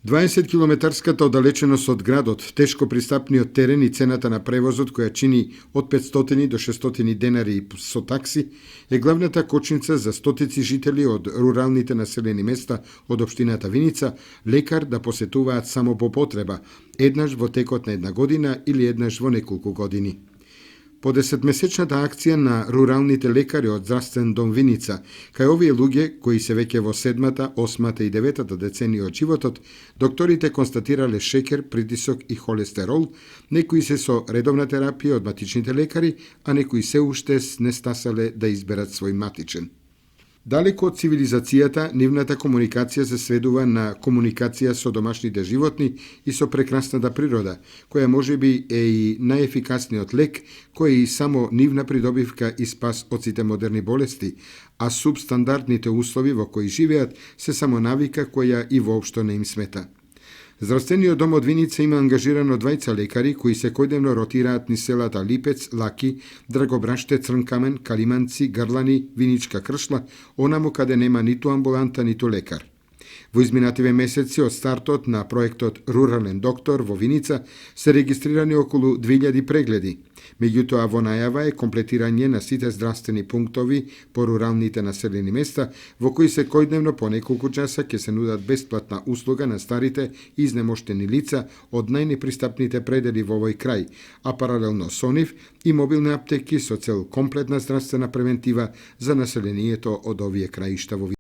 20-километарската оддалеченост од градот, тешко пристапниот терен и цената на превозот која чини од 500 до 600 денари со такси е главната кочница за стотици жители од руралните населени места од општината Виница лекар да посетуваат само по потреба, еднаш во текот на една година или еднаш во неколку години. По 10-месечната акција на руралните лекари од Здравствен дом Виница, кај овие луѓе кои се веќе во 7-та, 8-та и 9-та деценија од животот, докторите констатирале шеќер, притисок и холестерол, некои се со редовна терапија од матичните лекари, а некои се уште не стасале да изберат свој матичен. Далеко од цивилизацијата, нивната комуникација се сведува на комуникација со домашните животни и со прекрасната природа, која можеби е и најефикасниот лек, кој е и само нивна придобивка и спас од сите модерни болести, а субстандардните услови во кои живеат се само навика која и воопшто не им смета. Здравствениот дом од Виница има ангажирано 2 лекари кои секојдневно ротираат низ селата Липец, Лаки, Драгобраште, Црнкамен, Калиманци, Грлани, Виничка Кршла, онаму каде нема ниту амбуланта, ниту лекар. Во изминативе месеци од стартот на проектот Рурален доктор во Виница се регистрирани околу 2000 прегледи. Меѓутоа во најава е комплетирање на сите здравствени пунктови по руралните населени места, во кои секојдневно по неколку часа ќе се нудат бесплатна услуга на старите и изнемоштени лица од најнепристапните предели во овој крај, а паралелно со нив и мобилни аптеки со цел комплетна здравствена превентива за населението од овие краишта во